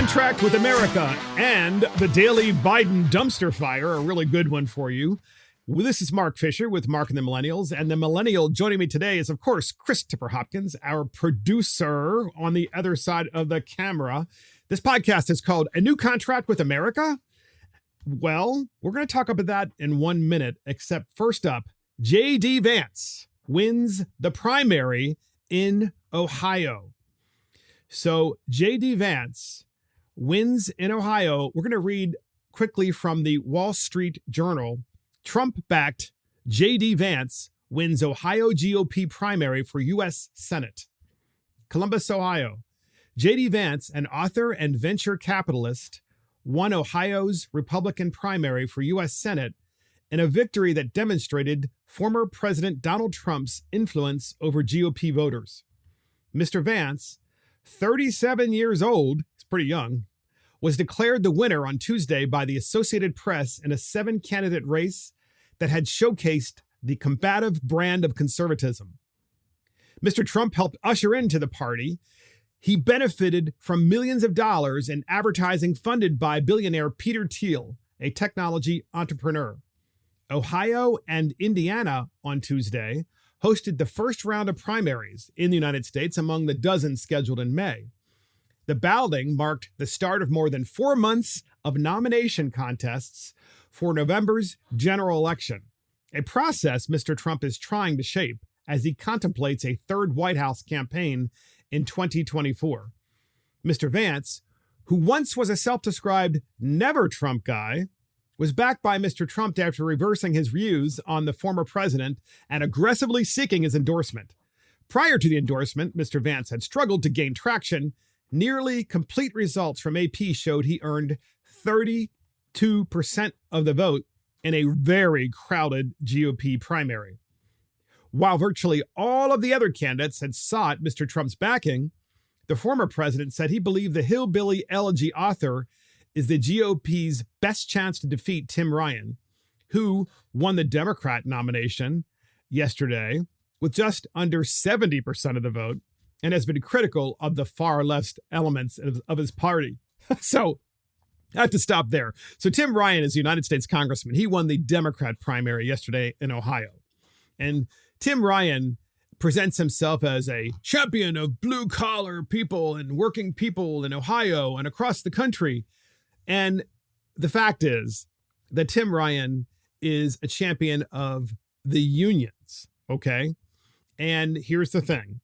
Contract with America and the daily Biden dumpster fire, a really good one for you. Well, this is Mark Fisher with Mark and the Millennials, and the millennial joining me today is, of course, Christopher Hopkins, our producer on the other side of the camera. This podcast is called A New Contract with America. Well, we're going to talk about that in 1 minute, except first up, J.D. Vance wins the primary in Ohio. So J.D. Vance wins in Ohio. We're going to read quickly from the Wall Street Journal. Trump-backed J.D. Vance wins Ohio GOP primary for U.S. Senate. Columbus, Ohio. J.D. Vance, an author and venture capitalist, won Ohio's Republican primary for U.S. Senate in a victory that demonstrated former President Donald Trump's influence over GOP voters. Mr. Vance, 37 years old, he's pretty young, was declared the winner on Tuesday by the Associated Press in a 7-candidate race that had showcased the combative brand of conservatism. Mr. Trump helped usher into the party. He benefited from millions of dollars in advertising funded by billionaire Peter Thiel, a technology entrepreneur. Ohio and Indiana on Tuesday hosted the first round of primaries in the United States among the dozen scheduled in May. The balloting marked the start of more than 4 months of nomination contests for November's general election, a process Mr. Trump is trying to shape as he contemplates a third White House campaign in 2024. Mr. Vance, who once was a self-described never Trump guy, was backed by Mr. Trump after reversing his views on the former president and aggressively seeking his endorsement. Prior to the endorsement, Mr. Vance had struggled to gain traction. Nearly complete results from AP showed he earned 32% of the vote in a very crowded GOP primary. While virtually all of the other candidates had sought Mr. Trump's backing, the former president said he believed the hillbilly elegy author is the GOP's best chance to defeat Tim Ryan, who won the Democrat nomination yesterday with just under 70% of the vote and has been critical of the far left elements of his party. So I have to stop there. So Tim Ryan is a United States congressman. He won the Democrat primary yesterday in Ohio. And Tim Ryan presents himself as a champion of blue-collar people and working people in Ohio and across the country. And the fact is that Tim Ryan is a champion of the unions, okay? And here's the thing.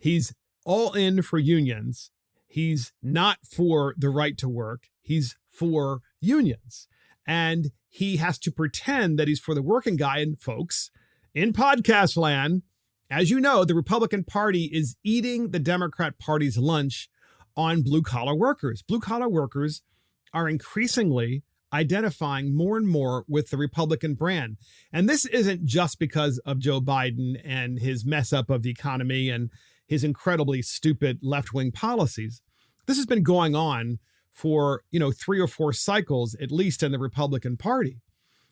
He's all in for unions. He's not for the right to work. He's for unions. And he has to pretend that he's for the working guy. And folks, in podcast land, as you know, the Republican Party is eating the Democrat Party's lunch on blue-collar workers. Blue-collar workers are increasingly identifying more and more with the Republican brand. And this isn't just because of Joe Biden and his mess up of the economy and his incredibly stupid left-wing policies. This has been going on for, 3 or 4 cycles, at least in the Republican Party,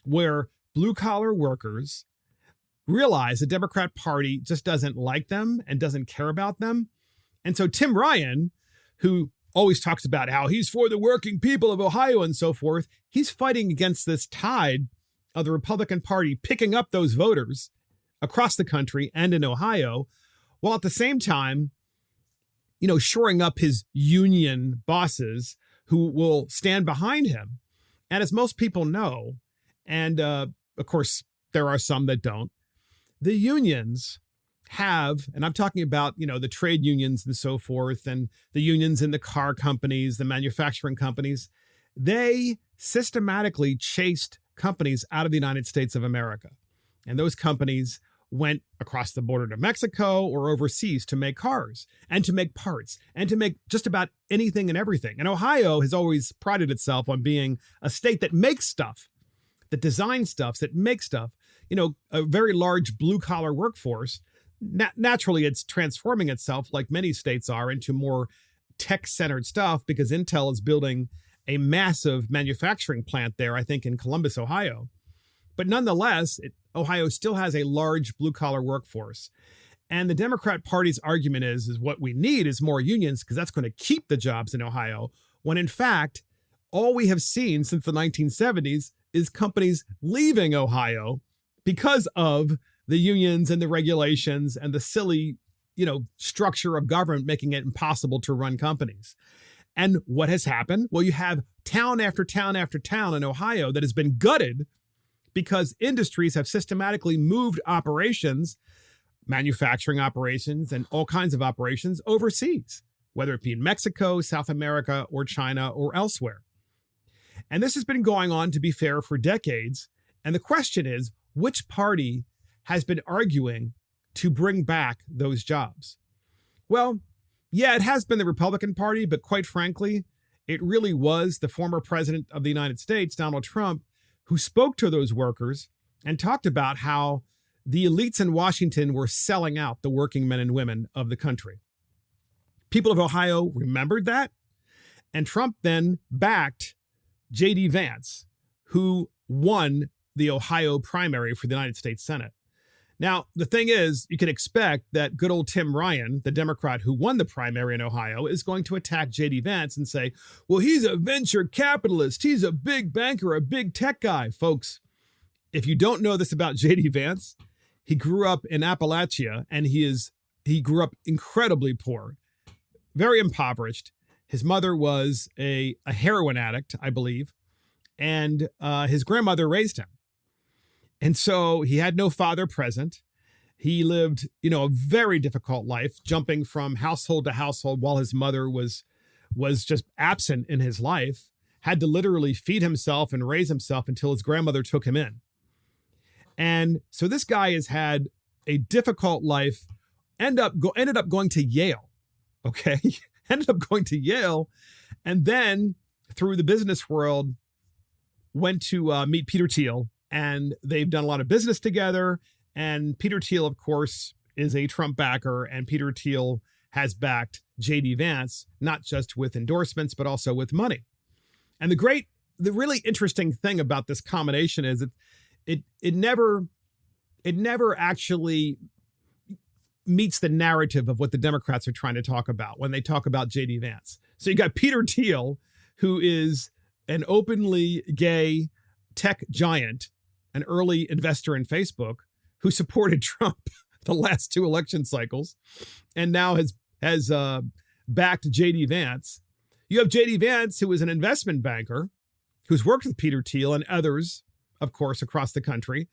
where blue-collar workers realize the Democrat Party just doesn't like them and doesn't care about them. And so Tim Ryan, who always talks about how he's for the working people of Ohio and so forth, he's fighting against this tide of the Republican Party picking up those voters across the country and in Ohio, while at the same time, shoring up his union bosses who will stand behind him. And as most people know, and of course, there are some that don't, the unions have, and I'm talking about, the trade unions and so forth, and the unions in the car companies, the manufacturing companies, they systematically chased companies out of the United States of America. And those companies went across the border to Mexico or overseas to make cars and to make parts and to make just about anything and everything. And Ohio has always prided itself on being a state that makes stuff, that designs stuff, that makes stuff, a very large blue collar workforce. Naturally, it's transforming itself, like many states are, into more tech-centered stuff because Intel is building a massive manufacturing plant there, I think, in Columbus, Ohio. But nonetheless, Ohio still has a large blue-collar workforce. And the Democrat Party's argument is what we need is more unions because that's going to keep the jobs in Ohio, when in fact, all we have seen since the 1970s is companies leaving Ohio because of the unions and the regulations and the silly, structure of government making it impossible to run companies. And what has happened? Well, you have town after town after town in Ohio that has been gutted because industries have systematically moved operations, manufacturing operations, and all kinds of operations overseas, whether it be in Mexico, South America, or China, or elsewhere. And this has been going on, to be fair, for decades. And the question is, which party has been arguing to bring back those jobs? Well, yeah, it has been the Republican Party, but quite frankly, it really was the former president of the United States, Donald Trump, who spoke to those workers and talked about how the elites in Washington were selling out the working men and women of the country. People of Ohio remembered that, and Trump then backed J.D. Vance, who won the Ohio primary for the United States Senate. Now, the thing is, you can expect that good old Tim Ryan, the Democrat who won the primary in Ohio, is going to attack J.D. Vance and say, well, he's a venture capitalist. He's a big banker, a big tech guy. Folks, if you don't know this about J.D. Vance, he grew up in Appalachia, and he grew up incredibly poor, very impoverished. His mother was a heroin addict, I believe, and his grandmother raised him. And so he had no father present. He lived, a very difficult life, jumping from household to household while his mother was just absent in his life, had to literally feed himself and raise himself until his grandmother took him in. And so this guy has had a difficult life, ended up going to Yale, okay? Ended up going to Yale, and then through the business world, went to meet Peter Thiel, and they've done a lot of business together. And Peter Thiel, of course, is a Trump backer, and Peter Thiel has backed J.D. Vance, not just with endorsements, but also with money. And the really interesting thing about this combination is it never actually meets the narrative of what the Democrats are trying to talk about when they talk about J.D. Vance. So you got Peter Thiel, who is an openly gay tech giant, an early investor in Facebook, who supported Trump the last two election cycles, and now has backed J.D. Vance. You have J.D. Vance, who is an investment banker, who's worked with Peter Thiel and others, of course, across the country,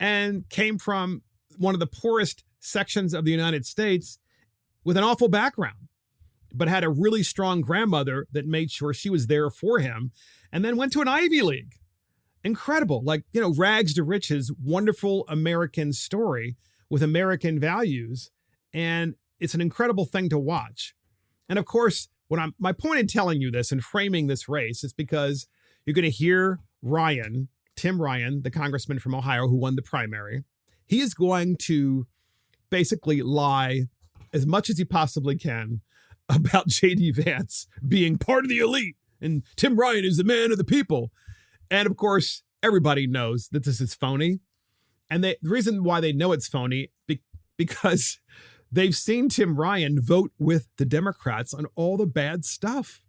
and came from one of the poorest sections of the United States with an awful background, but had a really strong grandmother that made sure she was there for him, and then went to an Ivy League. Incredible, rags to riches, wonderful American story with American values. And it's an incredible thing to watch. And of course, my point in telling you this and framing this race is because you're going to hear Tim Ryan, the congressman from Ohio who won the primary. He is going to basically lie as much as he possibly can about J.D. Vance being part of the elite, and Tim Ryan is the man of the people. And of course, everybody knows that this is phony. And the reason why they know it's phony, because they've seen Tim Ryan vote with the Democrats on all the bad stuff.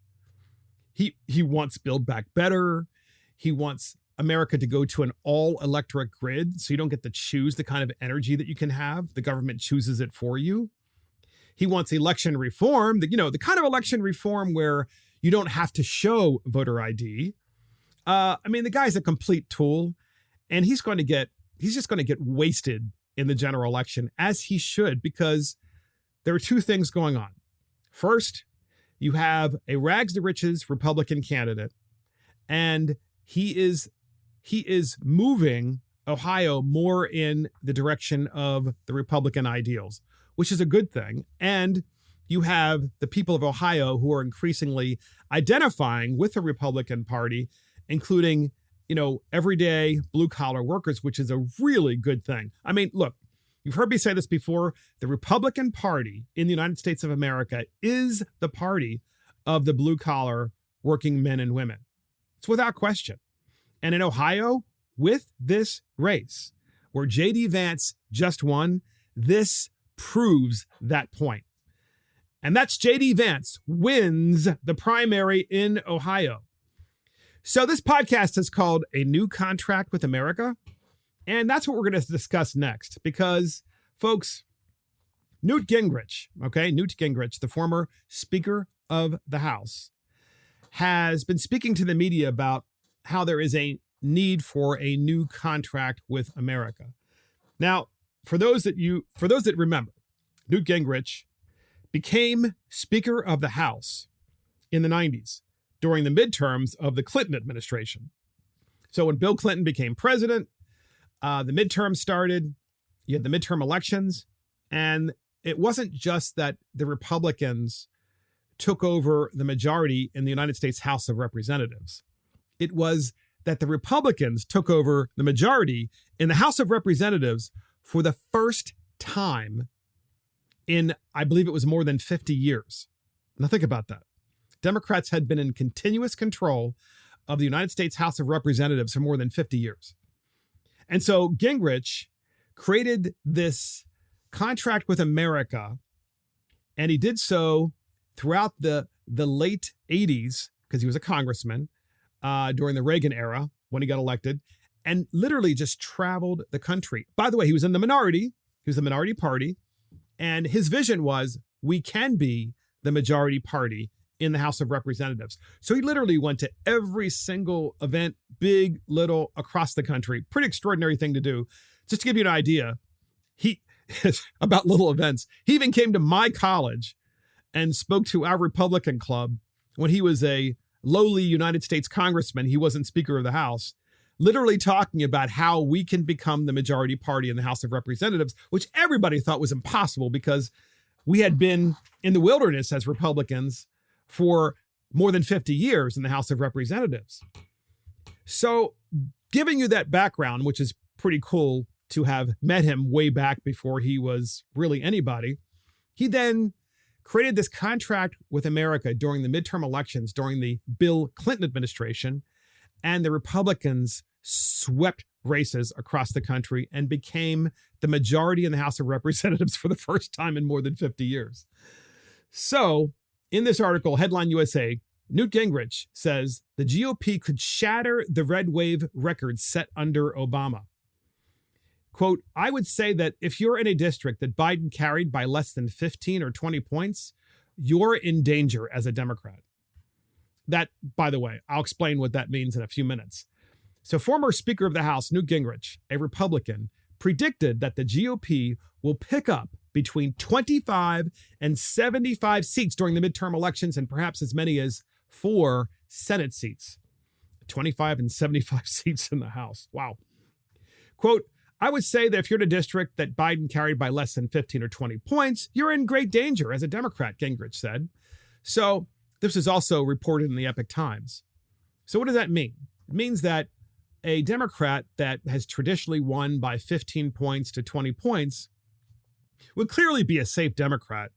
He wants Build Back Better. He wants America to go to an all-electric grid so you don't get to choose the kind of energy that you can have. The government chooses it for you. He wants election reform, the kind of election reform where you don't have to show voter ID. The guy's a complete tool, and he's just going to get wasted in the general election, as he should, because there are two things going on. First, you have a rags to riches Republican candidate, and he is moving Ohio more in the direction of the Republican ideals, which is a good thing. And you have the people of Ohio who are increasingly identifying with the Republican Party, including, everyday blue collar workers, which is a really good thing. Look, you've heard me say this before. The Republican Party in the United States of America is the party of the blue collar working men and women. It's without question. And in Ohio, with this race where J.D. Vance just won, this proves that point. And that's J.D. Vance wins the primary in Ohio. So this podcast is called A New Contract with America. And that's what we're going to discuss next because, folks, Newt Gingrich, the former Speaker of the House, has been speaking to the media about how there is a need for a new contract with America. Now, for those that remember, Newt Gingrich became Speaker of the House in the 90s during the midterms of the Clinton administration. So when Bill Clinton became president, the midterms started, you had the midterm elections, and it wasn't just that the Republicans took over the majority in the United States House of Representatives. It was that the Republicans took over the majority in the House of Representatives for the first time in, I believe it was more than 50 years. Now think about that. Democrats had been in continuous control of the United States House of Representatives for more than 50 years. And so Gingrich created this contract with America, and he did so throughout the late 80s, because he was a congressman during the Reagan era when he got elected, and literally just traveled the country. By the way, he was in the minority. He was the minority party. And his vision was, we can be the majority party in the House of Representatives. So he literally went to every single event, big, little, across the country. Pretty extraordinary thing to do. Just to give you an idea, about little events, he even came to my college and spoke to our Republican club when he was a lowly United States congressman. He wasn't Speaker of the House, literally talking about how we can become the majority party in the House of Representatives, which everybody thought was impossible because we had been in the wilderness as Republicans for more than 50 years in the House of Representatives. So giving you that background, which is pretty cool to have met him way back before he was really anybody, he then created this contract with America during the midterm elections during the Bill Clinton administration, and the Republicans swept races across the country and became the majority in the House of Representatives for the first time in more than 50 years. So in this article, Headline USA, Newt Gingrich says the GOP could shatter the red wave record set under Obama. Quote, I would say that if you're in a district that Biden carried by less than 15 or 20 points, you're in danger as a Democrat. That, by the way, I'll explain what that means in a few minutes. So former Speaker of the House, Newt Gingrich, a Republican, predicted that the GOP will pick up between 25 and 75 seats during the midterm elections and perhaps as many as 4 Senate seats. 25 and 75 seats in the House. Wow. Quote, I would say that if you're in a district that Biden carried by less than 15 or 20 points, you're in great danger as a Democrat, Gingrich said. So this is also reported in the Epoch Times. So what does that mean? It means that a Democrat that has traditionally won by 15 points to 20 points would clearly be a safe Democrat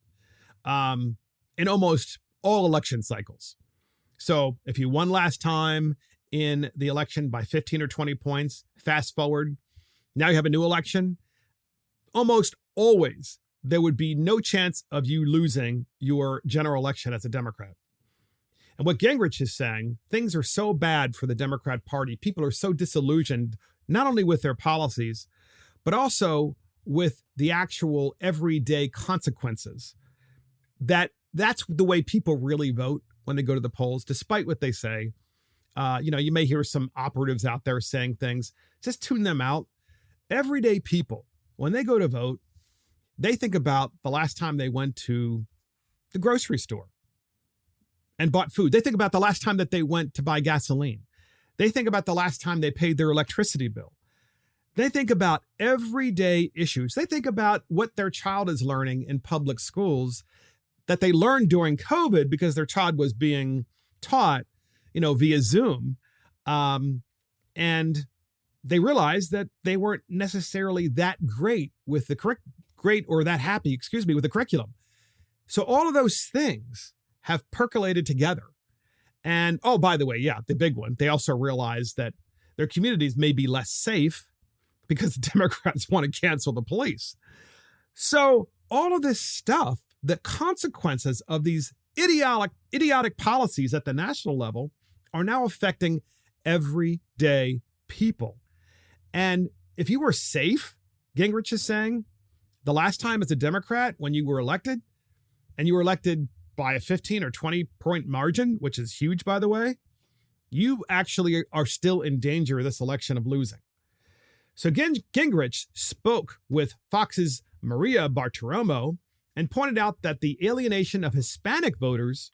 in almost all election cycles. So if you won last time in the election by 15 or 20 points, fast forward, now you have a new election, almost always there would be no chance of you losing your general election as a Democrat. And what Gingrich is saying, things are so bad for the Democrat Party. People are so disillusioned, not only with their policies, but also with the actual everyday consequences. That's the way people really vote when they go to the polls, despite what they say. You may hear some operatives out there saying things, just tune them out. Everyday people, when they go to vote, they think about the last time they went to the grocery store and bought food. They think about the last time that they went to buy gasoline. They think about the last time they paid their electricity bill. They think about everyday issues. They think about what their child is learning in public schools that they learned during COVID because their child was being taught, via Zoom. And they realized that they weren't necessarily that great with the with the curriculum. So all of those things have percolated together. And, oh, by the way, the big one, they also realized that their communities may be less safe because the Democrats want to cancel the police. So all of this stuff, the consequences of these idiotic policies at the national level are now affecting everyday people. And if you were safe, Gingrich is saying, the last time as a Democrat when you were elected, and you were elected by a 15 or 20 point margin, which is huge, by the way, you actually are still in danger of this election of losing. So Gingrich spoke with Fox's Maria Bartiromo and pointed out that the alienation of Hispanic voters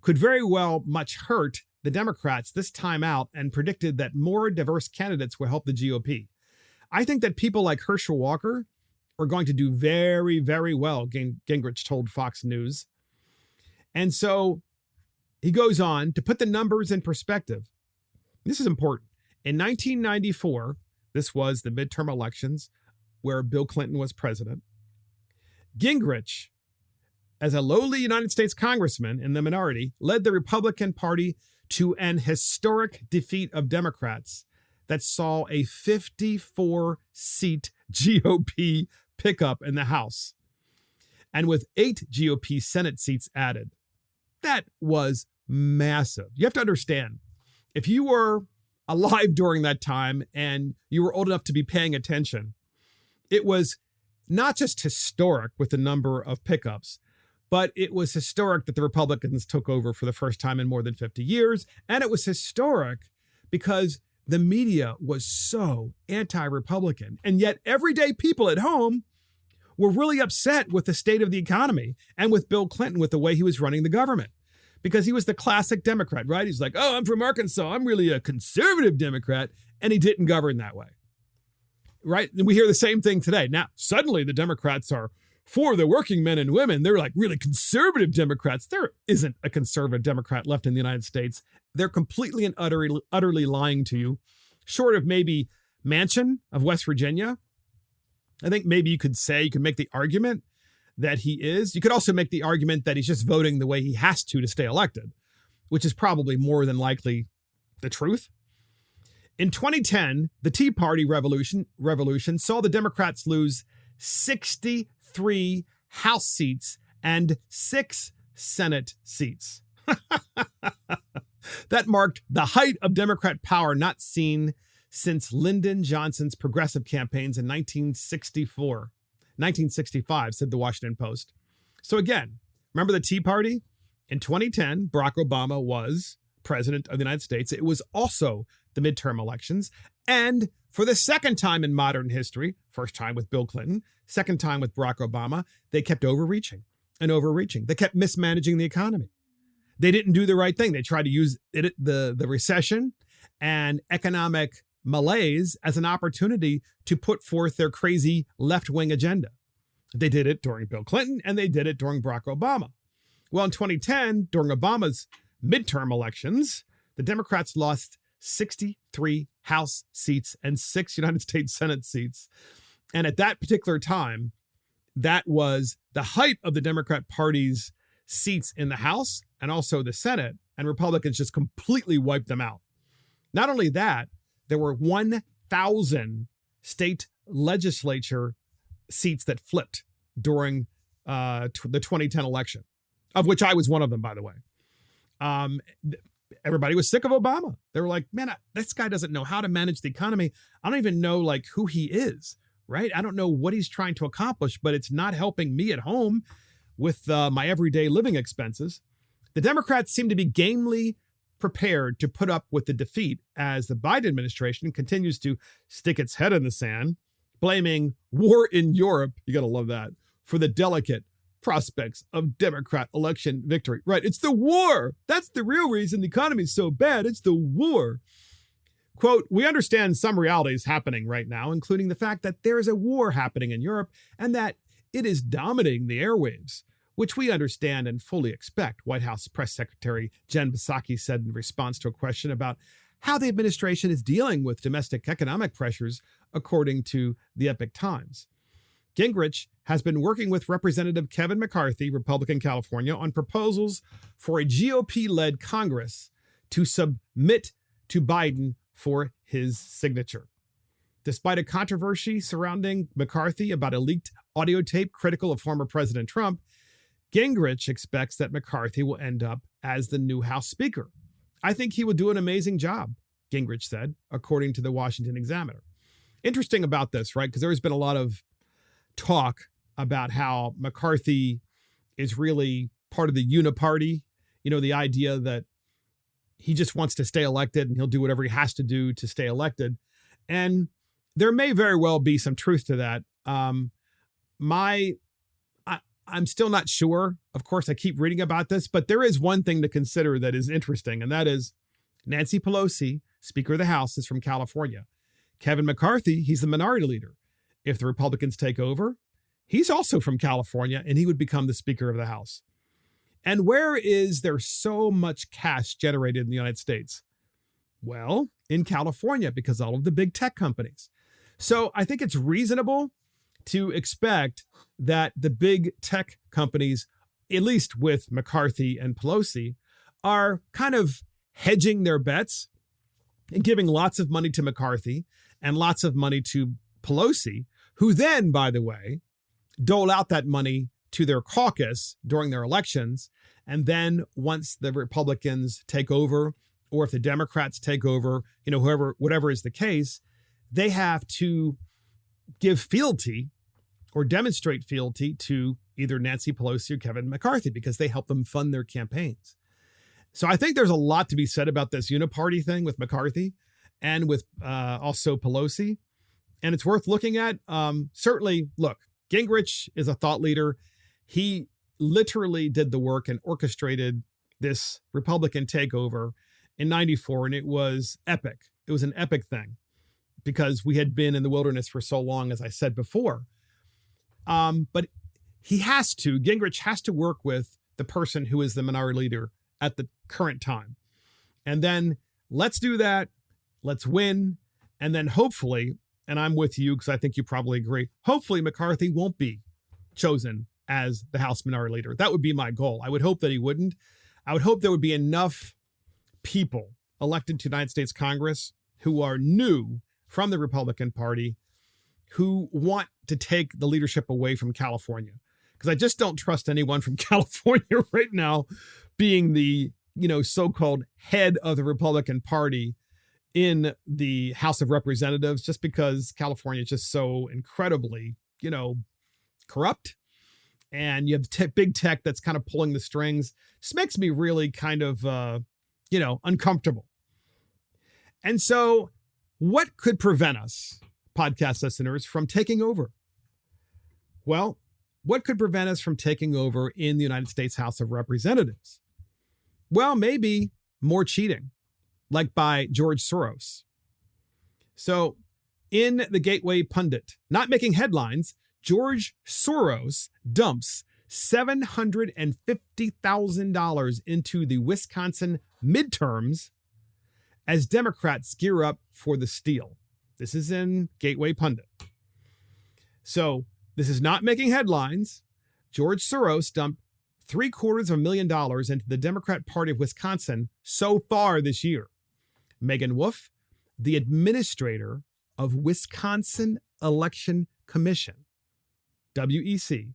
could very well much hurt the Democrats this time out, and predicted that more diverse candidates will help the GOP. I think that people like Herschel Walker are going to do very, very well, Gingrich told Fox News. And so he goes on to put the numbers in perspective. This is important. In 1994, this was the midterm elections where Bill Clinton was president. Gingrich, as a lowly United States congressman in the minority, led the Republican Party to an historic defeat of Democrats that saw a 54-seat GOP pickup in the House, and with 8 GOP Senate seats added. That was massive. You have to understand, if you were alive during that time and you were old enough to be paying attention, it was not just historic with the number of pickups, but it was historic that the Republicans took over for the first time in more than 50 years. And it was historic because the media was so anti-Republican. And yet everyday people at home were really upset with the state of the economy and with Bill Clinton, with the way he was running the government, because he was the classic Democrat, right? He's like, oh, I'm from Arkansas, I'm really a conservative Democrat. And he didn't govern that way, right? And we hear the same thing today. Now, suddenly the Democrats are for the working men and women. They're like really conservative Democrats. There isn't a conservative Democrat left in the United States. They're completely and utterly lying to you, short of maybe Manchin of West Virginia. I think maybe you could make the argument that he is. You could also make the argument that he's just voting the way he has to stay elected, which is probably more than likely the truth. In 2010, the Tea Party revolution saw the Democrats lose 63 House seats and 6 Senate seats. That marked the height of Democrat power not seen since Lyndon Johnson's progressive campaigns in 1965, said the Washington Post. So again, remember the Tea Party? In 2010, Barack Obama was president of the United States. It was also the midterm elections. And for the second time in modern history, first time with Bill Clinton, second time with Barack Obama, they kept overreaching and overreaching. They kept mismanaging the economy. They didn't do the right thing. They tried to use the recession and economic malaise as an opportunity to put forth their crazy left-wing agenda. They did it during Bill Clinton, and they did it during Barack Obama. Well, in 2010, during Obama's midterm elections, the Democrats lost 63 House seats and 6 United States Senate seats. And at that particular time, that was the height of the Democrat Party's seats in the House and also the Senate, and Republicans just completely wiped them out. Not only that, there were 1,000 state legislature seats that flipped during the 2010 election, of which I was one of them, by the way. Everybody was sick of Obama. They were like, man, this guy doesn't know how to manage the economy. I don't even know like who he is, right? I don't know what he's trying to accomplish, but it's not helping me at home with my everyday living expenses. The Democrats seem to be gamely prepared to put up with the defeat as the Biden administration continues to stick its head in the sand, blaming war in Europe, you got to love that, for the delicate prospects of Democrat election victory. Right, it's the war. That's the real reason the economy is so bad. It's the war. Quote, we understand some realities happening right now, including the fact that there is a war happening in Europe and that it is dominating the airwaves, which we understand and fully expect, White House Press Secretary Jen Psaki said in response to a question about how the administration is dealing with domestic economic pressures, according to the Epoch Times. Gingrich has been working with Representative Kevin McCarthy, Republican California, on proposals for a GOP-led Congress to submit to Biden for his signature. Despite a controversy surrounding McCarthy about a leaked audio tape critical of former President Trump, Gingrich expects that McCarthy will end up as the new House Speaker. I think he will do an amazing job, Gingrich said, according to the Washington Examiner. Interesting about this, right? Because there's been a lot of talk about how McCarthy is really part of the uniparty. You know, the idea that he just wants to stay elected and he'll do whatever he has to do to stay elected. And there may very well be some truth to that. I'm still not sure. Of course, I keep reading about this, but there is one thing to consider that is interesting, and that is Nancy Pelosi, Speaker of the House, is from California. Kevin McCarthy, he's the minority leader. If the Republicans take over, he's also from California, and he would become the Speaker of the House. And where is there so much cash generated in the United States? Well, in California, because all of the big tech companies. So I think it's reasonable to expect that the big tech companies, at least with McCarthy and Pelosi, are kind of hedging their bets and giving lots of money to McCarthy and lots of money to Pelosi, who then, by the way, dole out that money to their caucus during their elections. And then once the Republicans take over, or if the Democrats take over, whatever is the case, they have to give fealty or demonstrate fealty to either Nancy Pelosi or Kevin McCarthy because they help them fund their campaigns. So I think there's a lot to be said about this uniparty thing with McCarthy and with also Pelosi. And it's worth looking at. Certainly, look, Gingrich is a thought leader. He literally did the work and orchestrated this Republican takeover in '94, and it was epic. It was an epic thing because we had been in the wilderness for so long, as I said before. But Gingrich has to work with the person who is the minority leader at the current time. And then let's do that. Let's win. And then hopefully, and I'm with you because I think you probably agree, hopefully McCarthy won't be chosen as the House minority leader. That would be my goal. I would hope that he wouldn't. I would hope there would be enough people elected to United States Congress who are new from the Republican Party who want to take the leadership away from California. Because I just don't trust anyone from California right now being the, so-called head of the Republican Party in the House of Representatives, just because California is just so incredibly, corrupt. And you have big tech that's kind of pulling the strings. This makes me really kind of, uncomfortable. And so what could prevent us, podcast listeners, from taking over? Well, what could prevent us from taking over in the United States House of Representatives? Well, maybe more cheating, like by George Soros. So in the Gateway Pundit, not making headlines, George Soros dumps $750,000 into the Wisconsin midterms as Democrats gear up for the steal. This is in Gateway Pundit. So this is not making headlines. George Soros dumped $750,000 into the Democrat Party of Wisconsin so far this year. Megan Wolf, the administrator of Wisconsin Election Commission, WEC,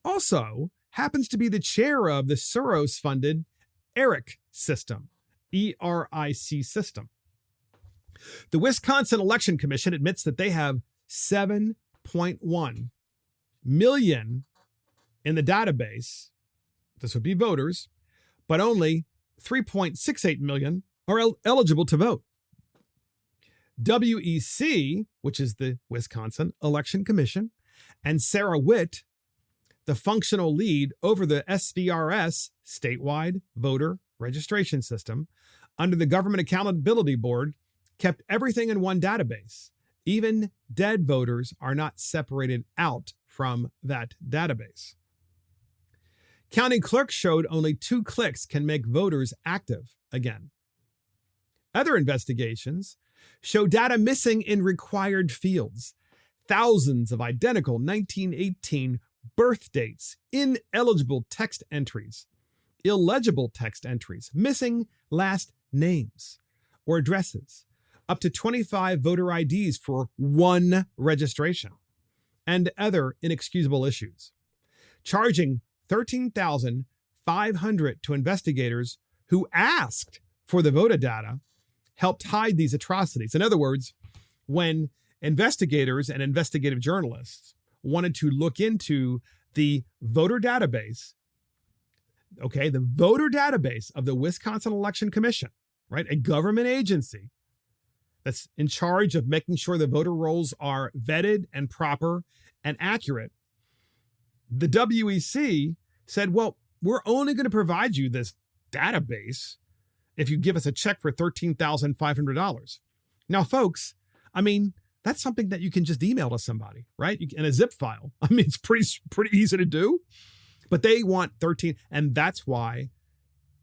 also happens to be the chair of the Soros-funded ERIC system, ERIC system. The Wisconsin Election Commission admits that they have 7.1 million in the database. This would be voters, but only 3.68 million are eligible to vote. WEC, which is the Wisconsin Election Commission, and Sarah Witt, the functional lead over the SVRS, statewide voter registration system, under the Government Accountability Board, kept everything in one database. Even dead voters are not separated out from that database. County clerks showed only 2 clicks can make voters active again. Other investigations show data missing in required fields. Thousands of identical 1918 birth dates, ineligible text entries, illegible text entries, missing last names or addresses, up to 25 voter IDs for one registration, and other inexcusable issues, charging $13,500 to investigators who asked for the voter data, helped hide these atrocities. In other words, when investigators and investigative journalists wanted to look into the voter database, okay, the voter database of the Wisconsin Election Commission, right, a government agency that's in charge of making sure the voter rolls are vetted and proper and accurate, the WEC said, well, we're only going to provide you this database if you give us a check for $13,500. Now, folks, I mean, that's something that you can just email to somebody, right? In a zip file. I mean, it's pretty easy to do, but they want 13. And that's why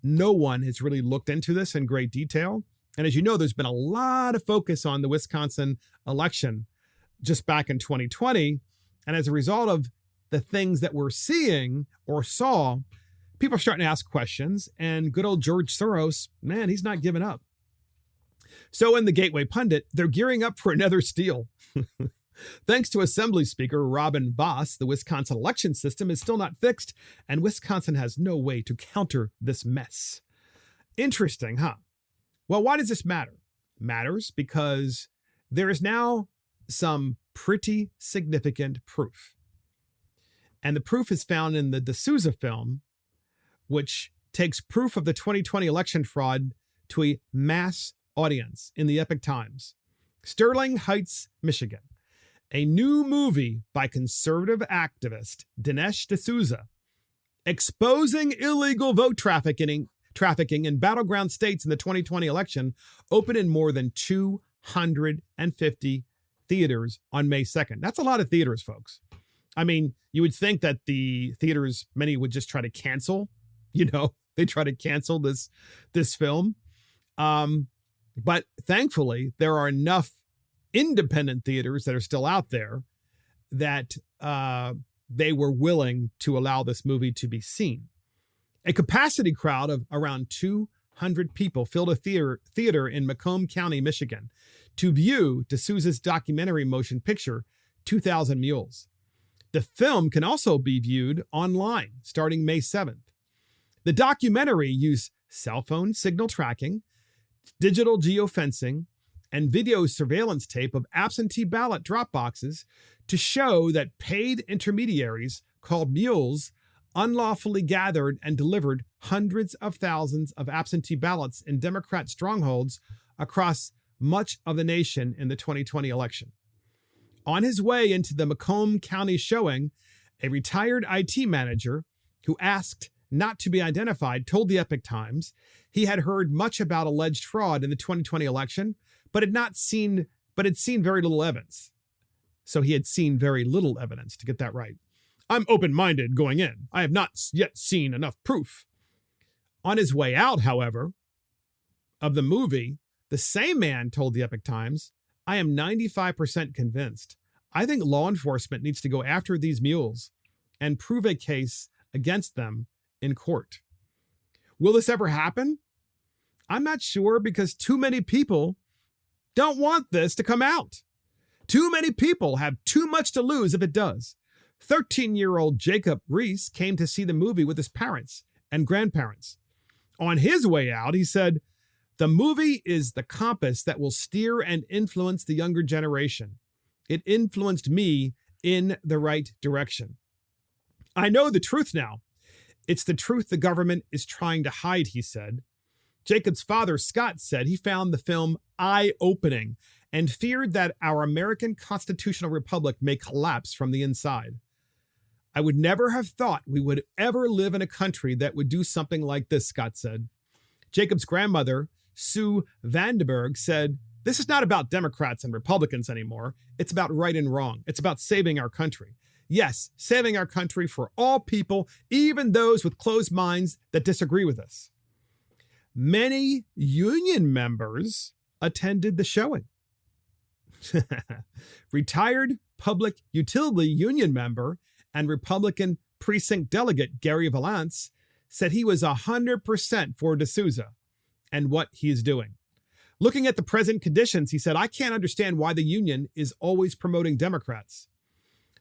no one has really looked into this in great detail. And as you know, there's been a lot of focus on the Wisconsin election just back in 2020. And as a result of the things that we're seeing or saw, people are starting to ask questions. And good old George Soros, man, he's not giving up. So in the Gateway Pundit, they're gearing up for another steal. Thanks to Assembly Speaker Robin Vos, the Wisconsin election system is still not fixed, and Wisconsin has no way to counter this mess. Interesting, huh? Well, why does this matter? Matters because there is now some pretty significant proof. And the proof is found in the D'Souza film, which takes proof of the 2020 election fraud to a mass audience in the Epoch Times. Sterling Heights, Michigan. A new movie by conservative activist Dinesh D'Souza exposing illegal vote trafficking in battleground states in the 2020 election opened in more than 250 theaters on May 2nd. That's a lot of theaters, folks. I mean, you would think that the theaters, many would just try to cancel, they try to cancel this film. But thankfully, there are enough independent theaters that are still out there that they were willing to allow this movie to be seen. A capacity crowd of around 200 people filled a theater in Macomb County, Michigan, to view D'Souza's documentary motion picture, 2,000 Mules. The film can also be viewed online starting May 7th. The documentary used cell phone signal tracking, digital geofencing, and video surveillance tape of absentee ballot drop boxes to show that paid intermediaries called mules unlawfully gathered and delivered hundreds of thousands of absentee ballots in Democrat strongholds across much of the nation in the 2020 election. On his way into the Macomb County showing, a retired IT manager who asked not to be identified told the Epoch Times he had heard much about alleged fraud in the 2020 election, but had seen very little evidence. So he had seen very little evidence, to get that right. I'm open-minded going in. I have not yet seen enough proof. On his way out, however, of the movie, the same man told the Epoch Times, I am 95% convinced. I think law enforcement needs to go after these mules and prove a case against them in court. Will this ever happen? I'm not sure, because too many people don't want this to come out. Too many people have too much to lose if it does. 13-year-old Jacob Reese came to see the movie with his parents and grandparents. On his way out, he said, the movie is the compass that will steer and influence the younger generation. It influenced me in the right direction. I know the truth now. It's the truth the government is trying to hide, he said. Jacob's father, Scott, said he found the film eye-opening and feared that our American constitutional republic may collapse from the inside. I would never have thought we would ever live in a country that would do something like this, Scott said. Jacob's grandmother, Sue Vandenberg, said, this is not about Democrats and Republicans anymore. It's about right and wrong. It's about saving our country. Yes, saving our country for all people, even those with closed minds that disagree with us. Many union members attended the showing. Retired public utility union member and Republican precinct delegate Gary Valance said he was 100% for D'Souza and what he is doing. Looking at the present conditions, he said, I can't understand why the union is always promoting Democrats.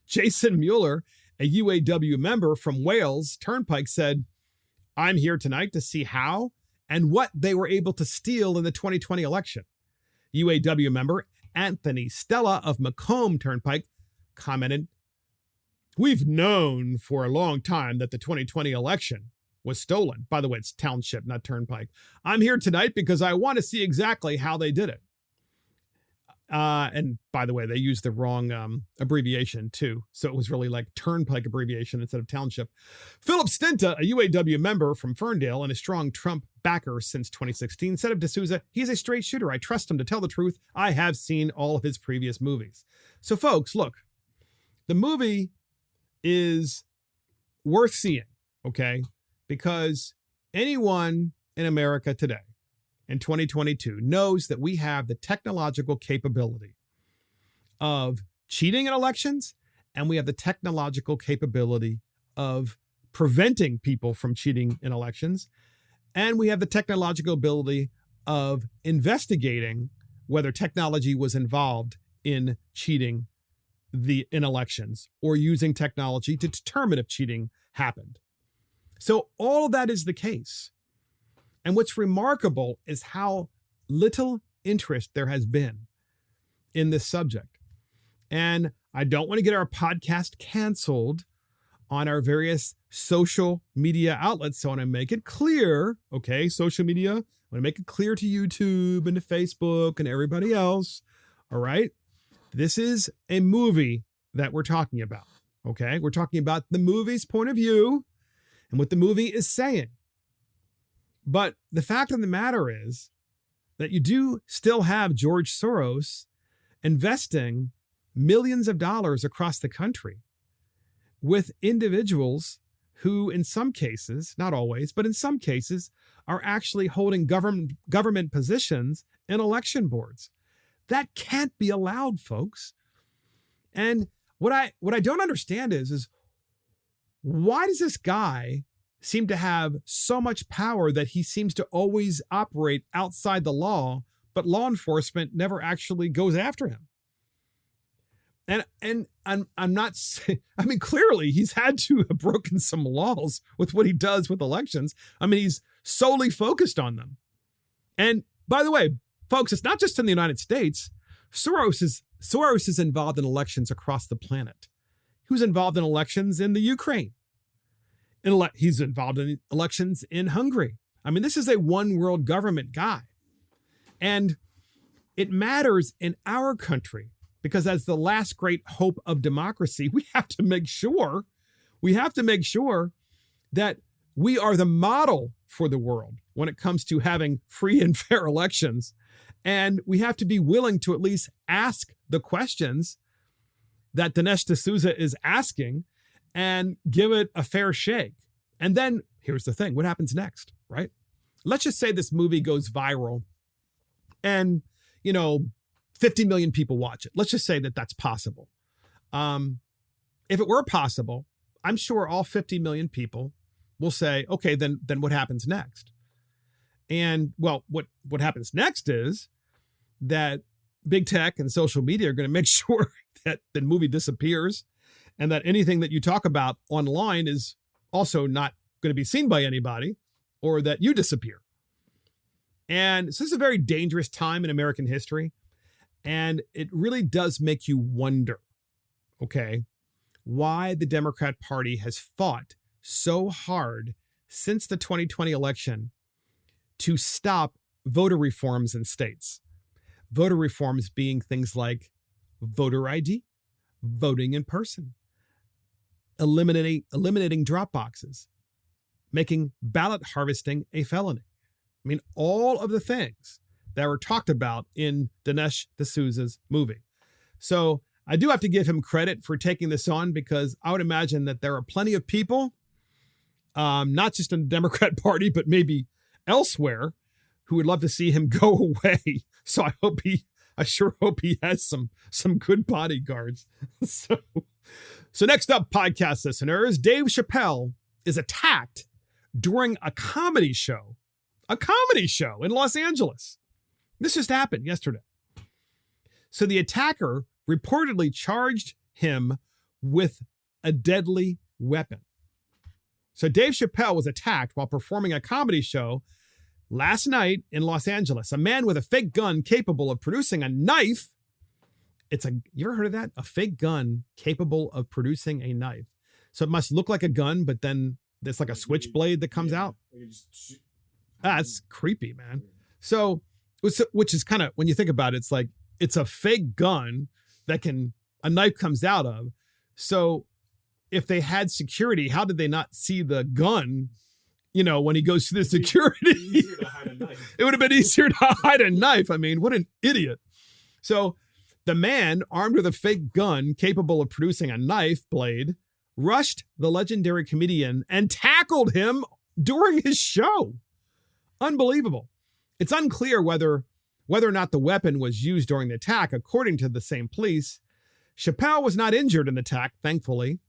Jason Mueller, a UAW member from Wales Turnpike, said, I'm here tonight to see how and what they were able to steal in the 2020 election. UAW member Anthony Stella of Macomb Turnpike commented, we've known for a long time that the 2020 election was stolen. By the way, it's Township, not Turnpike. I'm here tonight because I want to see exactly how they did it. And by the way, they used the wrong abbreviation too. So it was really like Turnpike abbreviation instead of Township. Philip Stinta, a UAW member from Ferndale and a strong Trump backer since 2016, said of D'Souza, he's a straight shooter. I trust him to tell the truth. I have seen all of his previous movies. So folks, look, the movie is worth seeing, okay? Because anyone in America today in 2022 knows that we have the technological capability of cheating in elections, and we have the technological capability of preventing people from cheating in elections, and we have the technological ability of investigating whether technology was involved in cheating in elections or using technology to determine if cheating happened. So all of that is the case. And what's remarkable is how little interest there has been in this subject. And I don't want to get our podcast canceled on our various social media outlets. So I want to make it clear, okay, social media, I want to make it clear to YouTube and to Facebook and everybody else, all right? This is a movie that we're talking about, okay? We're talking about the movie's point of view and what the movie is saying. But the fact of the matter is that you do still have George Soros investing millions of dollars across the country with individuals who, in some cases, not always, but in some cases, are actually holding government positions in election boards. That can't be allowed, folks. And what I don't understand is why does this guy seem to have so much power that he seems to always operate outside the law, but law enforcement never actually goes after him? And I'm not, I mean, clearly he's had to have broken some laws with what he does with elections. I mean, he's solely focused on them. And by the way, folks, it's not just in the United States. Soros is involved in elections across the planet. He was involved in elections in the Ukraine. He's involved in elections in Hungary. I mean, this is a one world government guy. And it matters in our country because as the last great hope of democracy, we have to make sure that we are the model for the world when it comes to having free and fair elections. And we have to be willing to at least ask the questions that Dinesh D'Souza is asking and give it a fair shake. And then here's the thing. What happens next, right? Let's just say this movie goes viral and, 50 million people watch it. Let's just say that that's possible. If it were possible, I'm sure all 50 million people will say, okay, then what happens next? And well, what happens next is that big tech and social media are going to make sure that the movie disappears and that anything that you talk about online is also not going to be seen by anybody or that you disappear. And so this is a very dangerous time in American history. And it really does make you wonder, okay, why the Democrat Party has fought so hard since the 2020 election to stop voter reforms in states. Voter reforms being things like voter ID, voting in person, eliminating drop boxes, making ballot harvesting a felony. I mean, all of the things that were talked about in Dinesh D'Souza's movie. So I do have to give him credit for taking this on because I would imagine that there are plenty of people, not just in the Democrat Party, but maybe elsewhere, who would love to see him go away. So I sure hope he has some good bodyguards. So next up, podcast listeners, Dave Chappelle is attacked during a comedy show in Los Angeles. This just happened yesterday. So the attacker reportedly charged him with a deadly weapon. So Dave Chappelle was attacked while performing a comedy show last night in Los Angeles. A man with a fake gun capable of producing a knife. You ever heard of that? A fake gun capable of producing a knife. So it must look like a gun, but then there's like a switchblade that comes out. That's creepy, man. So, which is kind of, when you think about it, it's like, it's a fake gun that a knife comes out of. So if they had security, how did they not see the gun, when he goes through the security? It would have been easier to hide a knife. I mean, what an idiot. So the man, armed with a fake gun capable of producing a knife blade, rushed the legendary comedian and tackled him during his show. Unbelievable. It's unclear whether or not the weapon was used during the attack. According to the same police, Chappelle was not injured in the attack, thankfully,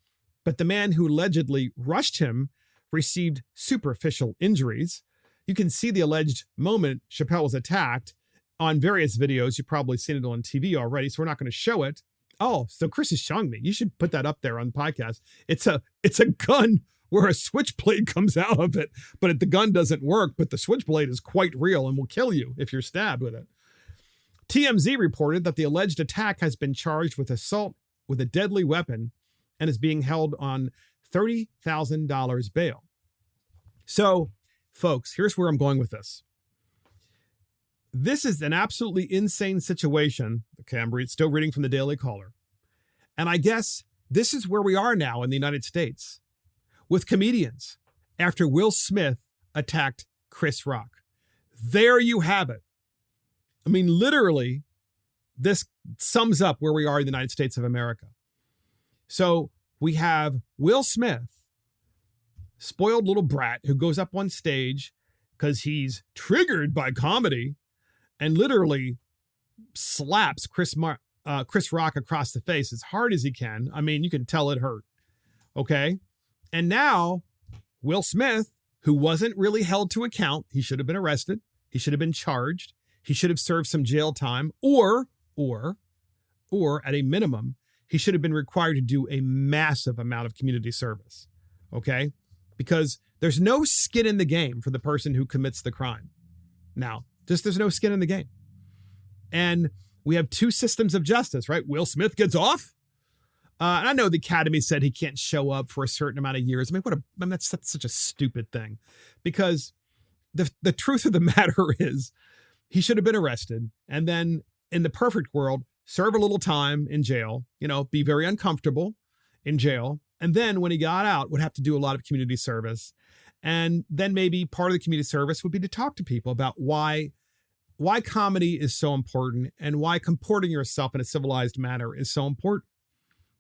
but the man who allegedly rushed him received superficial injuries. You can see the alleged moment Chappelle was attacked on various videos. You've probably seen it on TV already, so we're not going to show it. Oh, so Chris is showing me. You should put that up there on the podcast. It's a gun where a switchblade comes out of it, but the gun doesn't work, but the switchblade is quite real and will kill you if you're stabbed with it. TMZ reported that the alleged attack has been charged with assault with a deadly weapon and is being held on $30,000 bail. So, folks, here's where I'm going with this. This is an absolutely insane situation. Okay, I'm still reading from the Daily Caller. And I guess this is where we are now in the United States with comedians after Will Smith attacked Chris Rock. There you have it. I mean, literally, this sums up where we are in the United States of America. So we have Will Smith, spoiled little brat who goes up on stage because he's triggered by comedy and literally slaps Chris Rock across the face as hard as he can. I mean, you can tell it hurt. Okay. And now Will Smith, who wasn't really held to account, he should have been arrested. He should have been charged. He should have served some jail time, or at a minimum, he should have been required to do a massive amount of community service. Okay. Because there's no skin in the game for the person who commits the crime. Now, there's no skin in the game. And we have two systems of justice, right? Will Smith gets off. And I know the Academy said he can't show up for a certain amount of years. I mean, that's such a stupid thing, because the truth of the matter is he should have been arrested and then, in the perfect world, serve a little time in jail, be very uncomfortable in jail. And then when he got out, would have to do a lot of community service. And then maybe part of the community service would be to talk to people about why comedy is so important and why comporting yourself in a civilized manner is so important.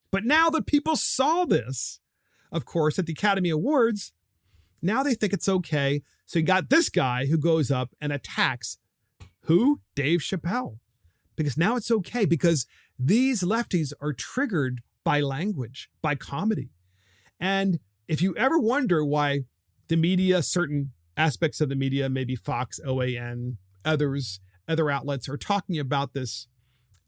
But now that people saw this, of course, at the Academy Awards, now they think it's okay. So you got this guy who goes up and attacks who? Dave Chappelle. Because now it's okay, because these lefties are triggered by language, by comedy. And if you ever wonder why the media, certain aspects of the media, maybe Fox, OAN, other outlets are talking about this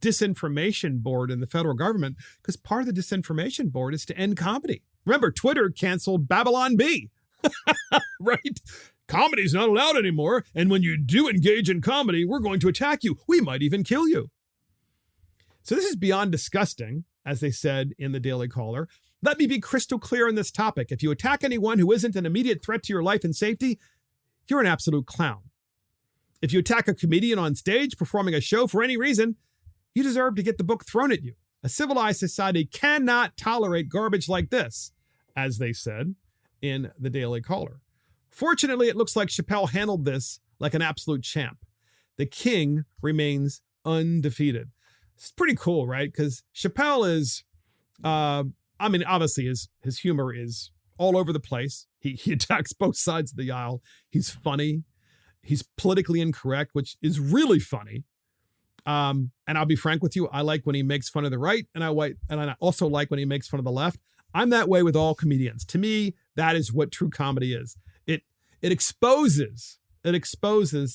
disinformation board in the federal government, because part of the disinformation board is to end comedy. Remember, Twitter canceled Babylon Bee, right? Comedy's not allowed anymore. And when you do engage in comedy, we're going to attack you. We might even kill you. So this is beyond disgusting, as they said in the Daily Caller. Let me be crystal clear on this topic. If you attack anyone who isn't an immediate threat to your life and safety, you're an absolute clown. If you attack a comedian on stage performing a show for any reason, you deserve to get the book thrown at you. A civilized society cannot tolerate garbage like this, as they said in the Daily Caller. Fortunately, it looks like Chappelle handled this like an absolute champ. The king remains undefeated. It's pretty cool, right? Because Chappelle is, obviously his humor is all over the place. He attacks both sides of the aisle. He's funny. He's politically incorrect, which is really funny. And I'll be frank with you, I like when he makes fun of the right, and I also like when he makes fun of the left. I'm that way with all comedians. To me, that is what true comedy is. It exposes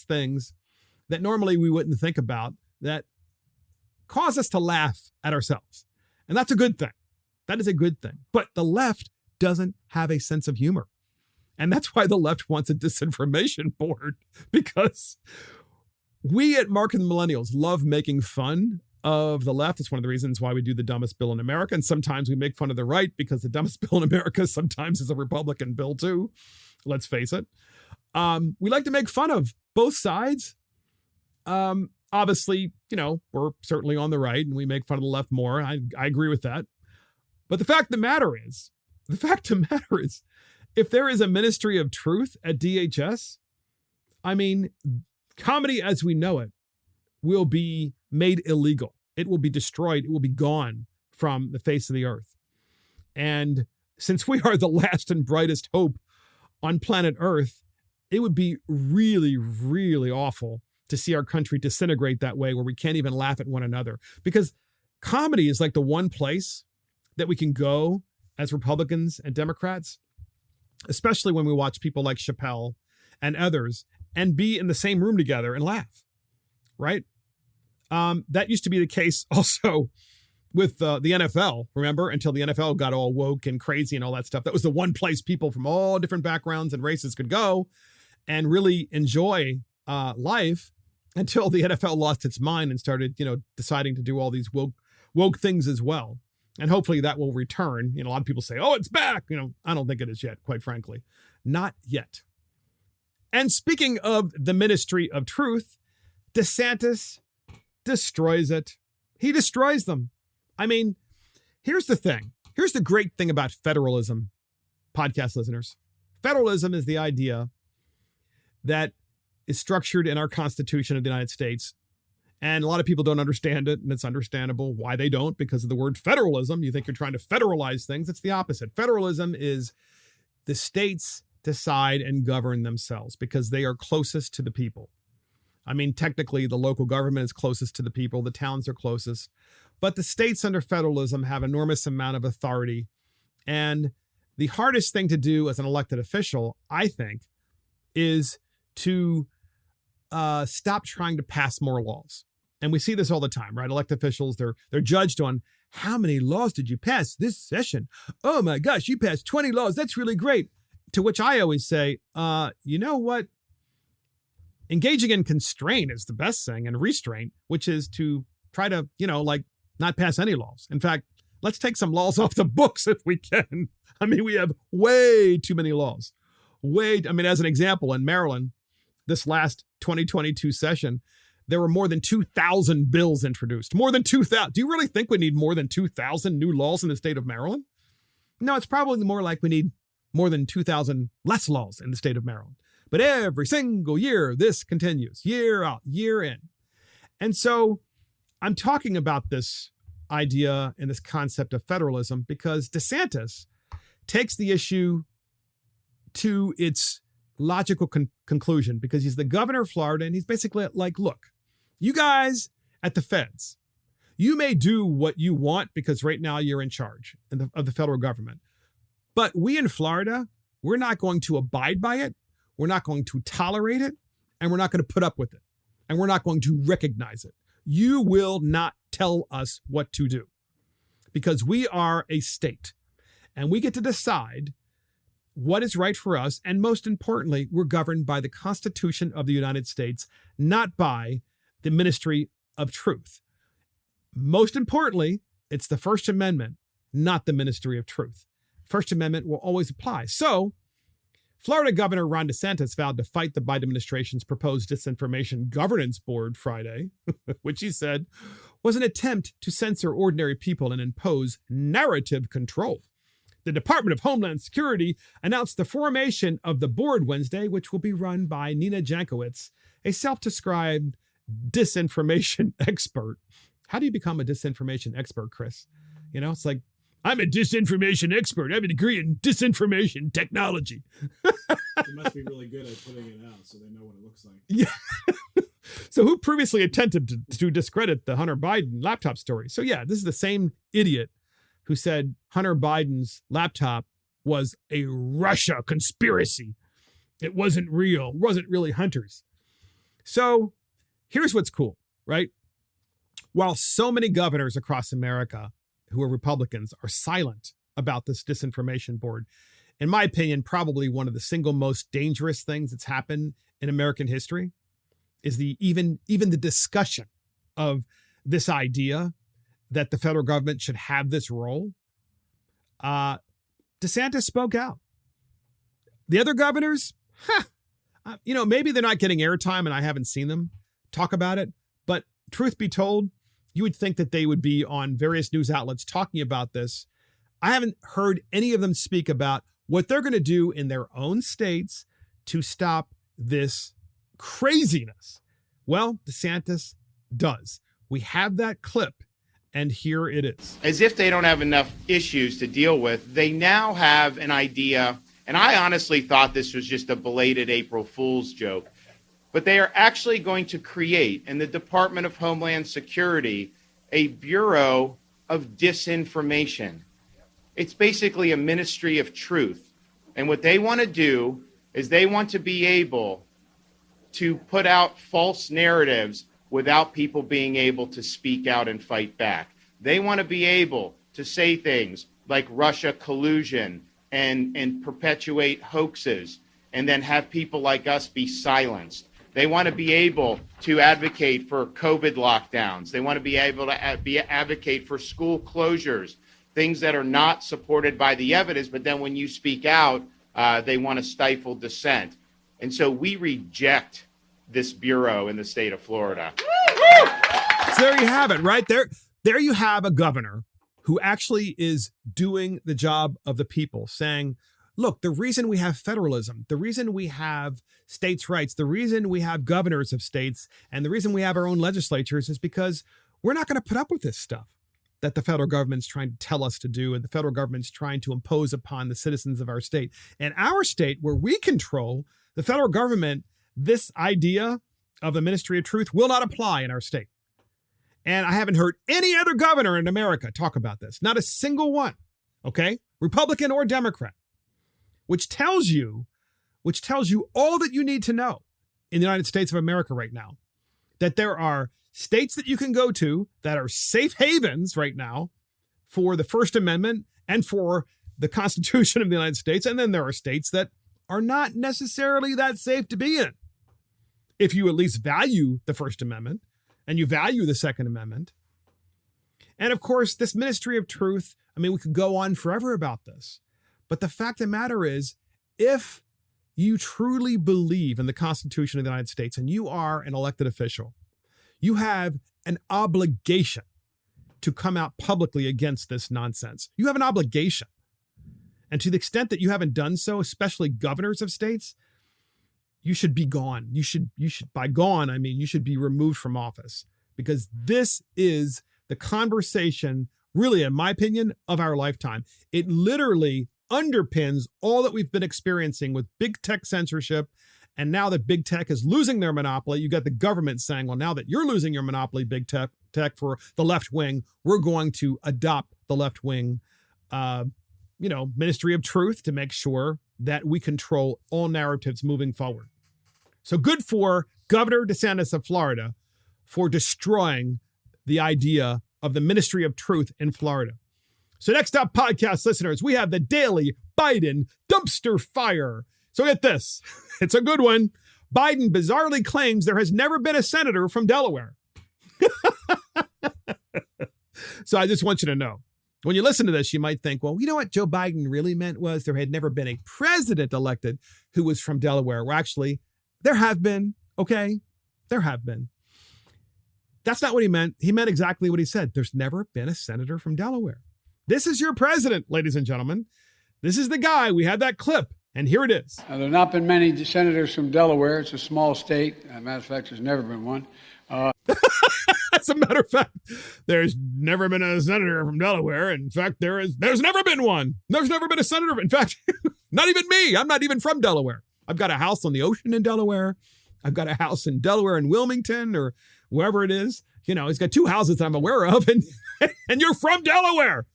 things that normally we wouldn't think about that cause us to laugh at ourselves. And that's a good thing. That is a good thing. But the left doesn't have a sense of humor. And that's why the left wants a disinformation board, because we at Mark and the Millennials love making fun of the left. It's one of the reasons why we do the dumbest bill in America. And sometimes we make fun of the right, because the dumbest bill in America sometimes is a Republican bill too. Let's face it. We like to make fun of both sides. Obviously, we're certainly on the right and we make fun of the left more. I agree with that. But the fact of the matter is, if there is a ministry of truth at DHS, comedy as we know it will be made illegal. It will be destroyed. It will be gone from the face of the earth. And since we are the last and brightest hope on planet Earth, it would be really, really awful to see our country disintegrate that way, where we can't even laugh at one another. Because comedy is like the one place that we can go as Republicans and Democrats, especially when we watch people like Chappelle and others, and be in the same room together and laugh, right? That used to be the case also with the NFL, remember? Until the NFL got all woke and crazy and all that stuff. That was the one place people from all different backgrounds and races could go and really enjoy life, until the NFL lost its mind and started, deciding to do all these woke things as well. And hopefully that will return. A lot of people say, oh, it's back. I don't think it is yet, quite frankly. Not yet. And speaking of the ministry of truth, DeSantis destroys it. He destroys them. Here's the thing. Here's the great thing about federalism, podcast listeners. Federalism is the idea that is structured in our Constitution of the United States. And a lot of people don't understand it, and it's understandable why they don't, because of the word federalism. You think you're trying to federalize things. It's the opposite. Federalism is the states decide and govern themselves because they are closest to the people. Technically, the local government is closest to the people. The towns are closest. But the states under federalism have enormous amount of authority. And the hardest thing to do as an elected official, I think, is to stop trying to pass more laws. And we see this all the time, right? Elected officials, they're judged on how many laws did you pass this session? Oh my gosh, you passed 20 laws. That's really great. To which I always say, you know what? Engaging in constraint is the best thing, and restraint, which is to try to, not pass any laws. In fact, let's take some laws off the books if we can. We have way too many laws. As an example, in Maryland, this last 2022 session, there were more than 2,000 bills introduced. More than 2,000. Do you really think we need more than 2,000 new laws in the state of Maryland? No, it's probably more like we need more than 2,000 less laws in the state of Maryland. But every single year, this continues, year out, year in. And so I'm talking about this idea and this concept of federalism because DeSantis takes the issue to its logical conclusion, because he's the governor of Florida, and he's basically like, look, you guys at the feds, you may do what you want because right now you're in charge of the federal government. But we in Florida, we're not going to abide by it. We're not going to tolerate it, and we're not going to put up with it, and we're not going to recognize it. You will not tell us what to do, because we are a state, and we get to decide what is right for us. And most importantly, we're governed by the Constitution of the United States, not by the Ministry of Truth. Most importantly, it's the First Amendment, not the Ministry of Truth. First Amendment will always apply. So Florida Governor Ron DeSantis vowed to fight the Biden administration's proposed disinformation governance board Friday, which he said was an attempt to censor ordinary people and impose narrative control. The Department of Homeland Security announced the formation of the board Wednesday, which will be run by Nina Jankowicz, a self-described disinformation expert. How do you become a disinformation expert, Chris? It's like, I'm a disinformation expert. I have a degree in disinformation technology. They must be really good at putting it out so they know what it looks like. Yeah. So who previously attempted to discredit the Hunter Biden laptop story? So yeah, this is the same idiot who said Hunter Biden's laptop was a Russia conspiracy. It wasn't real. It wasn't really Hunter's. So Here's what's cool, right? While so many governors across America who are Republicans are silent about this disinformation board, in my opinion, probably one of the single most dangerous things that's happened in American history is even the discussion of this idea that the federal government should have this role. DeSantis spoke out. The other governors, maybe they're not getting airtime and I haven't seen them talk about it. But truth be told, you would think that they would be on various news outlets talking about this. I haven't heard any of them speak about what they're going to do in their own states to stop this craziness. Well, DeSantis does. We have that clip, and here it is. As if they don't have enough issues to deal with, they now have an idea, and I honestly thought this was just a belated April Fool's joke, but they are actually going to create in the Department of Homeland Security a Bureau of Disinformation. It's basically a ministry of truth. And what they want to do is they want to be able to put out false narratives without people being able to speak out and fight back. They want to be able to say things like Russia collusion and perpetuate hoaxes and then have people like us be silenced. They want to be able to advocate for COVID lockdowns. They want to be able to advocate for school closures, things that are not supported by the evidence, but then when you speak out, they want to stifle dissent. And so we reject this bureau in the state of Florida. So there you have it, right? There you have a governor who actually is doing the job of the people, saying, look, the reason we have federalism, the reason we have states' rights, the reason we have governors of states, and the reason we have our own legislatures is because we're not going to put up with this stuff that the federal government's trying to tell us to do and the federal government's trying to impose upon the citizens of our state. And our state, where we control the federal government, this idea of the Ministry of Truth will not apply in our state. And I haven't heard any other governor in America talk about this. Not a single one. Okay? Republican or Democrat. Which tells you all that you need to know in the United States of America right now. That there are states that you can go to that are safe havens right now for the First Amendment and for the Constitution of the United States. And then there are states that are not necessarily that safe to be in. If you at least value the First Amendment and you value the Second Amendment. And of course, this Ministry of Truth, we could go on forever about this. But the fact of the matter is, if you truly believe in the Constitution of the United States and you are an elected official, you have an obligation to come out publicly against this nonsense. You have an obligation. And to the extent that you haven't done so, especially governors of states, you should be gone. You should by gone, you should be removed from office, because this is the conversation, really, in my opinion, of our lifetime. It literally underpins all that we've been experiencing with big tech censorship. And now that big tech is losing their monopoly, you got the government saying, well, now that you're losing your monopoly, big tech for the left wing, we're going to adopt the left wing, Ministry of Truth to make sure that we control all narratives moving forward. So good for Governor DeSantis of Florida for destroying the idea of the Ministry of Truth in Florida. So next up, podcast listeners, we have the Daily Biden Dumpster Fire. So get this. It's a good one. Biden bizarrely claims there has never been a senator from Delaware. So I just want you to know, when you listen to this, you might think, well, you know what Joe Biden really meant was there had never been a president elected who was from Delaware. Well, actually, there have been, okay? There have been. That's not what he meant. He meant exactly what he said. There's never been a senator from Delaware. This is your president, ladies and gentlemen. This is the guy. We had that clip, and here it is. There have not been many senators from Delaware. It's a small state. As a matter of fact, there's never been one. As a matter of fact, there's never been a senator from Delaware. In fact, there's never been one. There's never been a senator. In fact, not even me. I'm not even from Delaware. I've got a house on the ocean in Delaware. I've got a house in Delaware in Wilmington or wherever it is. He's got two houses that I'm aware of, and you're from Delaware.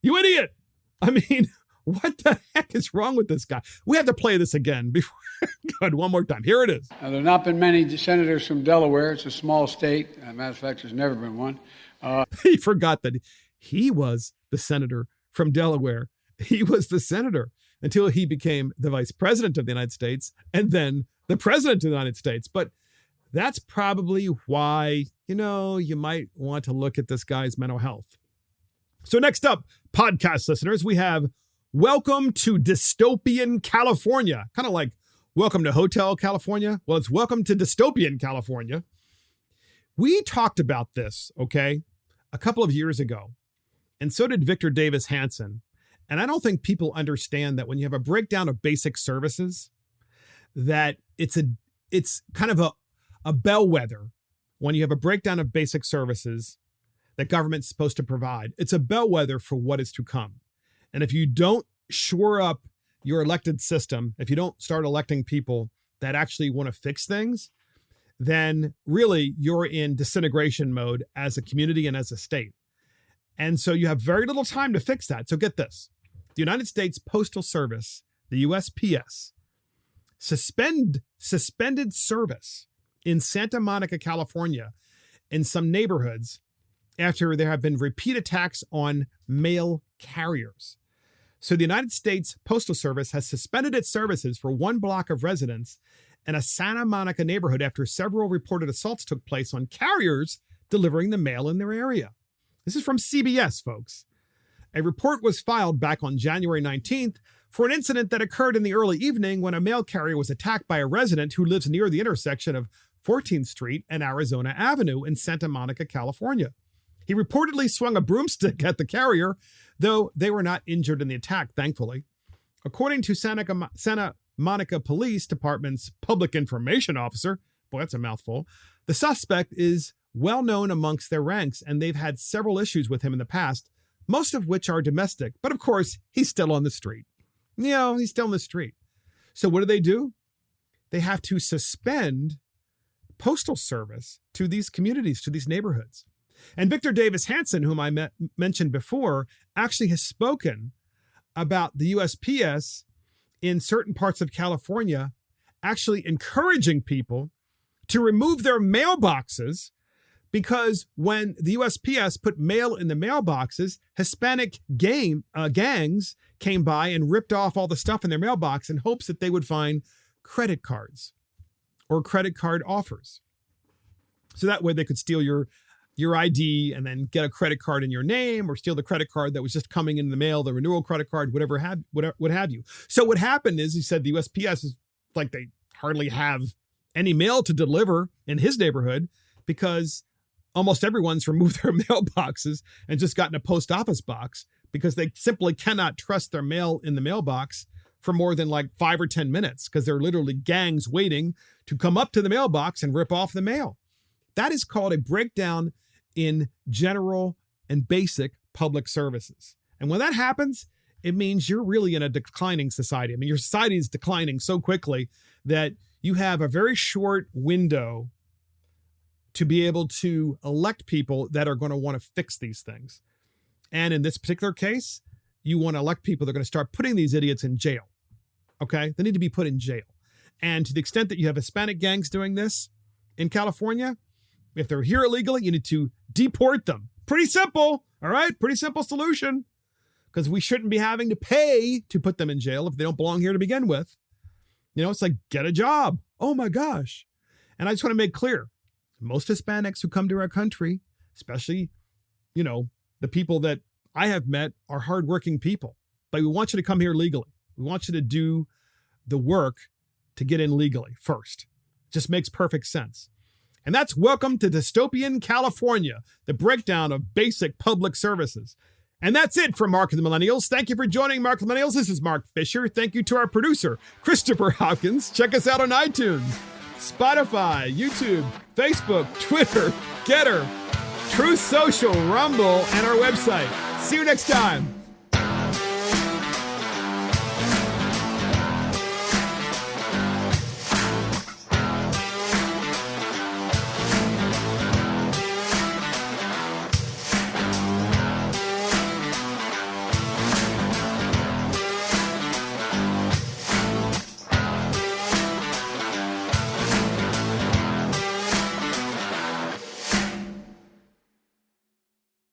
You idiot. What the heck is wrong with this guy? We have to play this again before. Good, one more time. Here it is. Now, there have not been many senators from Delaware. It's a small state. As a matter of fact, there's never been one. He forgot that he was the senator from Delaware. He was the senator until he became the vice president of the United States and then the president of the United States. But that's probably why, you might want to look at this guy's mental health. So next up, podcast listeners, we have Welcome to Dystopian California. Kind of like Welcome to Hotel California. Well, it's Welcome to Dystopian California. We talked about this, okay, a couple of years ago. And so did Victor Davis Hanson. And I don't think people understand that when you have a breakdown of basic services, that it's kind of a bellwether. When you have a breakdown of basic services that government's supposed to provide, it's a bellwether for what is to come. And if you don't shore up your elected system, if you don't start electing people that actually want to fix things, then really you're in disintegration mode as a community and as a state. And so you have very little time to fix that. So get this. The United States Postal Service, the USPS, suspended service in Santa Monica, California, in some neighborhoods after there have been repeat attacks on mail carriers. So the United States Postal Service has suspended its services for one block of residents in a Santa Monica neighborhood after several reported assaults took place on carriers delivering the mail in their area. This is from CBS, folks. A report was filed back on January 19th for an incident that occurred in the early evening when a mail carrier was attacked by a resident who lives near the intersection of 14th Street and Arizona Avenue in Santa Monica, California. He reportedly swung a broomstick at the carrier, though they were not injured in the attack, thankfully. According to Santa Monica Police Department's public information officer, boy, that's a mouthful, the suspect is well known amongst their ranks, and they've had several issues with him in the past, most of which are domestic. But of course, he's still on the street. He's still on the street. So what do? They have to suspend postal service to these communities, to these neighborhoods. And Victor Davis Hanson, whom I mentioned before, actually has spoken about the USPS in certain parts of California actually encouraging people to remove their mailboxes, because when the USPS put mail in the mailboxes, Hispanic gangs came by and ripped off all the stuff in their mailbox in hopes that they would find credit cards or credit card offers. So that way they could steal your ID and then get a credit card in your name, or steal the credit card that was just coming in the mail, the renewal credit card, what have you. So what happened is, he said the USPS is like, they hardly have any mail to deliver in his neighborhood because almost everyone's removed their mailboxes and just gotten a post office box because they simply cannot trust their mail in the mailbox for more than like 5 or 10 minutes because there are literally gangs waiting to come up to the mailbox and rip off the mail. That is called a breakdown in general and basic public services. And when that happens, it means you're really in a declining society. I mean, your society is declining so quickly that you have a very short window to be able to elect people that are going to want to fix these things. And in this particular case, you want to elect people that are going to start putting these idiots in jail. Okay? They need to be put in jail. And to the extent that you have Hispanic gangs doing this in California, if they're here illegally, you need to deport them. Pretty simple. All right? Pretty simple solution. Because we shouldn't be having to pay to put them in jail if they don't belong here to begin with. It's like, get a job. Oh my gosh. And I just want to make clear, most Hispanics who come to our country, especially, the people that I have met, are hardworking people. But we want you to come here legally. We want you to do the work to get in legally first. It just makes perfect sense. And that's Welcome to Dystopian California, the breakdown of basic public services. And that's it for Mark and the Millennials. Thank you for joining Mark and the Millennials. This is Mark Fisher. Thank you to our producer, Christopher Hopkins. Check us out on iTunes, Spotify, YouTube, Facebook, Twitter, Getter, Truth Social, Rumble, and our website. See you next time.